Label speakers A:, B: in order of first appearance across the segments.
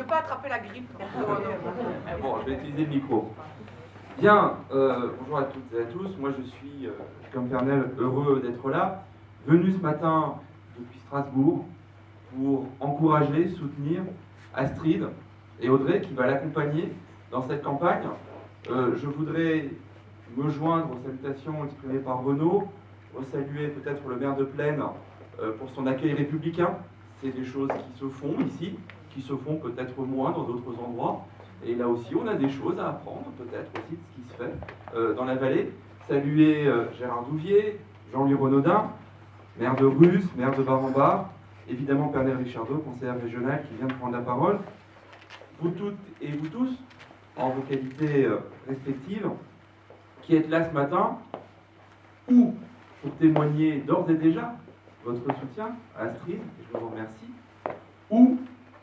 A: pas attraper la grippe.
B: Bon, je vais utiliser le micro. Bien, bonjour à toutes et à tous. Moi, je suis, comme Pernel, heureux d'être là, venu ce matin depuis Strasbourg pour encourager, soutenir Astrid et Audrey qui va l'accompagner dans cette campagne. Je voudrais me joindre aux salutations exprimées par Renaud, saluer peut-être le maire de Plaine pour son accueil républicain. C'est des choses qui se font ici, qui se font peut-être moins dans d'autres endroits. Et là aussi, on a des choses à apprendre, peut-être aussi, de ce qui se fait dans la vallée. Saluer Gérard Douvier, Jean-Louis Renaudin, maire de Ruz, maire de Bar-en-Bar, évidemment Pernel Richardot, conseillère régionale qui vient de prendre la parole. Vous toutes et vous tous, en vos qualités respectives, qui êtes là ce matin, ou pour témoigner d'ores et déjà votre soutien à Astrid, et je vous en remercie, ou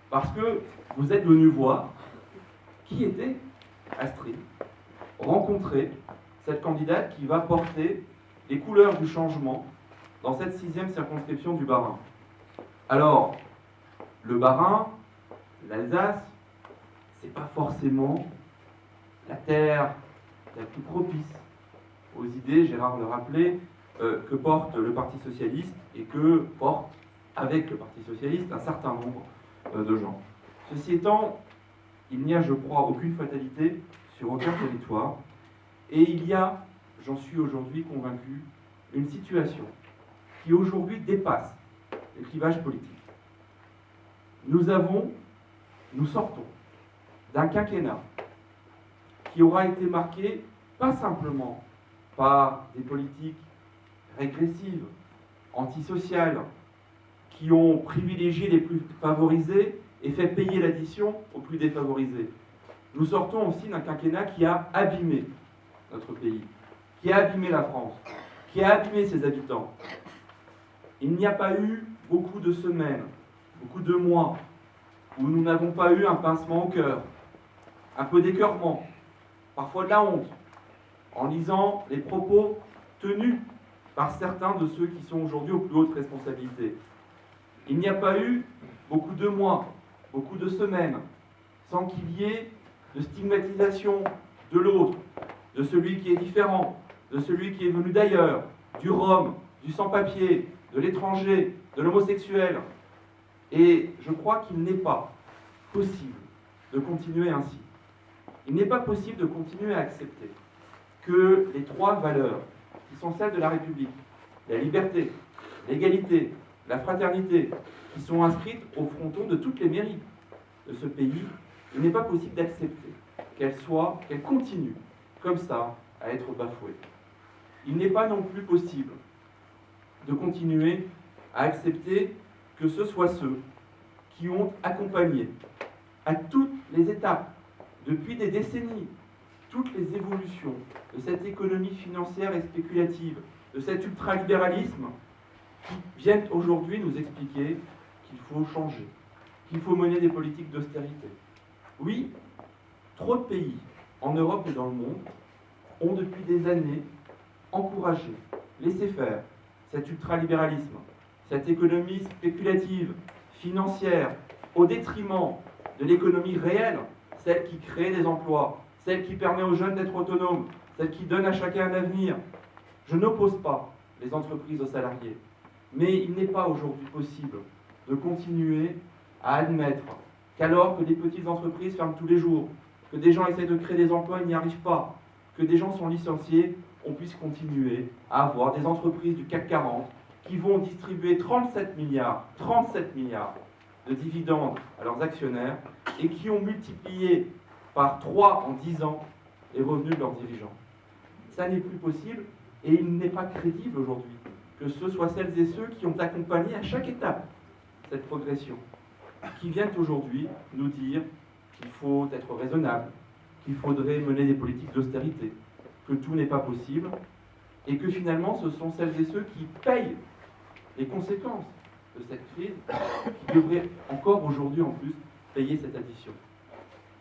B: parce que vous êtes venus voir qui était Astrid, rencontrer cette candidate qui va porter les couleurs du changement dans cette 6e circonscription du Bas-Rhin. Alors, le Bas-Rhin, l'Alsace, c'est pas forcément la terre la plus propice aux idées, Gérard le rappelait, que porte le Parti Socialiste et que porte, avec le Parti Socialiste, un certain nombre de gens. Ceci étant, il n'y a, je crois, aucune fatalité sur aucun territoire, et il y a, j'en suis aujourd'hui convaincu, une situation qui aujourd'hui dépasse les clivages politiques. Nous sortons d'un quinquennat qui aura été marqué pas simplement par des politiques régressives, antisociales, qui ont privilégié les plus favorisés et fait payer l'addition aux plus défavorisés. Nous sortons aussi d'un quinquennat qui a abîmé notre pays, qui a abîmé la France, qui a abîmé ses habitants. Il n'y a pas eu beaucoup de semaines, beaucoup de mois, où nous n'avons pas eu un pincement au cœur, un peu d'écœurement, parfois de la honte, en lisant les propos tenus par certains de ceux qui sont aujourd'hui aux plus hautes responsabilités. Il n'y a pas eu beaucoup de mois, beaucoup de semaines, sans qu'il y ait de stigmatisation de l'autre, de celui qui est différent, de celui qui est venu d'ailleurs, du Rome, du sans-papier, de l'étranger, de l'homosexuel. Et je crois qu'il n'est pas possible de continuer ainsi. Il n'est pas possible de continuer à accepter que les trois valeurs qui sont celles de la République, la liberté, l'égalité, la fraternité, qui sont inscrites au fronton de toutes les mairies de ce pays, il n'est pas possible d'accepter qu'elles continuent comme ça à être bafouées. Il n'est pas non plus possible de continuer à accepter que ce soit ceux qui ont accompagné à toutes les étapes, depuis des décennies, toutes les évolutions de cette économie financière et spéculative, de cet ultralibéralisme, qui viennent aujourd'hui nous expliquer qu'il faut changer, qu'il faut mener des politiques d'austérité. Oui, trop de pays, en Europe et dans le monde, ont depuis des années encouragé, laissé faire cet ultralibéralisme, cette économie spéculative, financière, au détriment de l'économie réelle, celle qui crée des emplois, celle qui permet aux jeunes d'être autonomes, celle qui donne à chacun un avenir. Je n'oppose pas les entreprises aux salariés, mais il n'est pas aujourd'hui possible de continuer à admettre qu'alors que des petites entreprises ferment tous les jours, que des gens essaient de créer des emplois et n'y arrivent pas, que des gens sont licenciés, on puisse continuer à avoir des entreprises du CAC 40 qui vont distribuer 37 milliards de dividendes à leurs actionnaires et qui ont multiplié par 3 en 10 ans les revenus de leurs dirigeants. Ça n'est plus possible et il n'est pas crédible aujourd'hui que ce soient celles et ceux qui ont accompagné à chaque étape cette progression, qui viennent aujourd'hui nous dire qu'il faut être raisonnable, qu'il faudrait mener des politiques d'austérité, que tout n'est pas possible, et que finalement ce sont celles et ceux qui payent les conséquences de cette crise, qui devraient encore aujourd'hui en plus payer cette addition.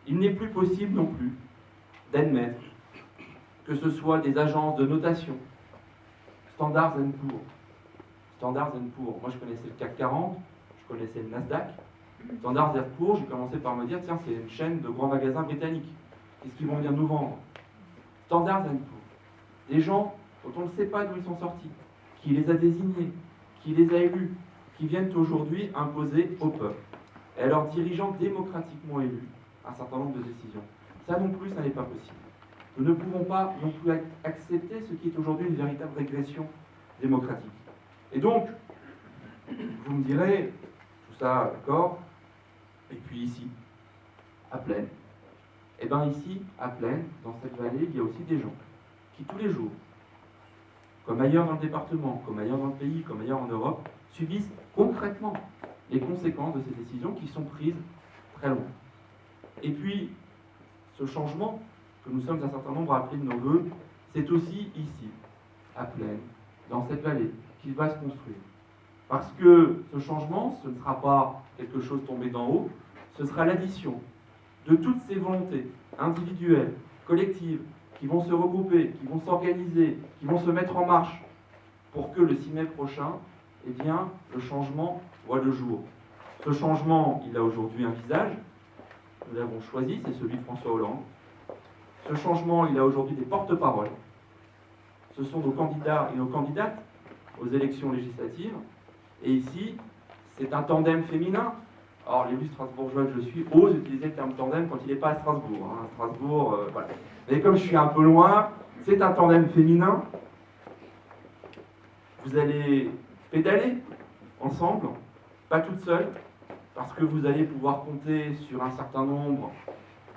B: Il n'est plus possible non plus d'admettre que ce soit des agences de notation, Standard & Poor's. Moi je connaissais le CAC 40, je connaissais le Nasdaq, Standard Airport, j'ai commencé par me dire, tiens, c'est une chaîne de grands magasins britanniques. Qu'est-ce qu'ils vont bien nous vendre? Standard Airport. Des gens dont on ne sait pas d'où ils sont sortis, qui les a désignés, qui les a élus, qui viennent aujourd'hui imposer au peuple et à leurs dirigeants démocratiquement élus un certain nombre de décisions. Ça non plus, ça n'est pas possible. Nous ne pouvons pas non plus accepter ce qui est aujourd'hui une véritable régression démocratique. Et donc, vous me direz, tout ça, d'accord, et puis ici, à Plaine. Et bien ici, à Plaine, dans cette vallée, il y a aussi des gens qui tous les jours, comme ailleurs dans le département, comme ailleurs dans le pays, comme ailleurs en Europe, subissent concrètement les conséquences de ces décisions qui sont prises très loin. Et puis, ce changement que nous sommes un certain nombre à appeler de nos voeux, c'est aussi ici, à Plaine, dans cette vallée, qu'il va se construire. Parce que ce changement, ce ne sera pas quelque chose tombé d'en haut, ce sera l'addition de toutes ces volontés individuelles, collectives, qui vont se regrouper, qui vont s'organiser, qui vont se mettre en marche pour que le 6 mai prochain, eh bien, le changement voit le jour. Ce changement, il a aujourd'hui un visage, nous l'avons choisi, c'est celui de François Hollande. Ce changement, il a aujourd'hui des porte-paroles. Ce sont nos candidats et nos candidates aux élections législatives. Et ici, c'est un tandem féminin. Alors, l'élu strasbourgeois que je suis ose utiliser le terme tandem quand il n'est pas à Strasbourg. Hein. Strasbourg, voilà. Mais comme je suis un peu loin, c'est un tandem féminin. Vous allez pédaler ensemble, pas toute seule, parce que vous allez pouvoir compter sur un certain nombre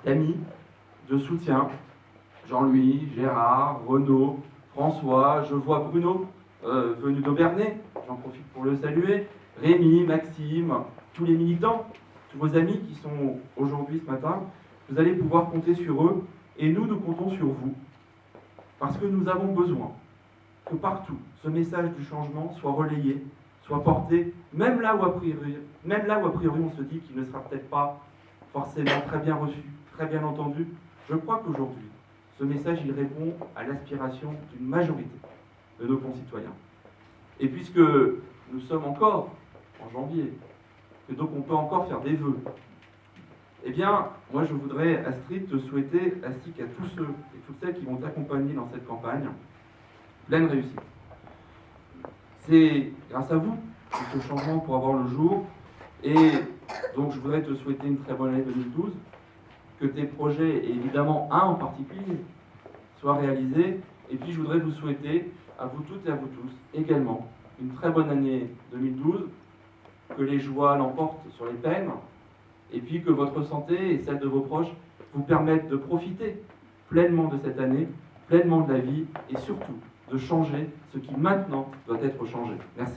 B: d'amis, de soutien. Jean-Louis, Gérard, Renaud, François, je vois Bruno, venu d'Aubernay, j'en profite pour le saluer, Rémi, Maxime, tous les militants, tous vos amis qui sont aujourd'hui ce matin, vous allez pouvoir compter sur eux, et nous comptons sur vous, parce que nous avons besoin que partout, ce message du changement soit relayé, soit porté, même là où a priori on se dit qu'il ne sera peut-être pas forcément très bien reçu, très bien entendu. Je crois qu'aujourd'hui, ce message, il répond à l'aspiration d'une majorité de nos concitoyens. Et puisque nous sommes encore en janvier, et donc on peut encore faire des vœux, eh bien, moi je voudrais, Astrid, te souhaiter, ainsi qu'à tous ceux et toutes celles qui vont t'accompagner dans cette campagne, pleine réussite. C'est grâce à vous que ce changement pourra voir le jour, et donc je voudrais te souhaiter une très bonne année 2012, que tes projets, et évidemment un en particulier, soient réalisés, et puis je voudrais vous souhaiter, à vous toutes et à vous tous, également, une très bonne année 2012, que les joies l'emportent sur les peines, et puis que votre santé et celle de vos proches vous permettent de profiter pleinement de cette année, pleinement de la vie, et surtout de changer ce qui maintenant doit être changé. Merci.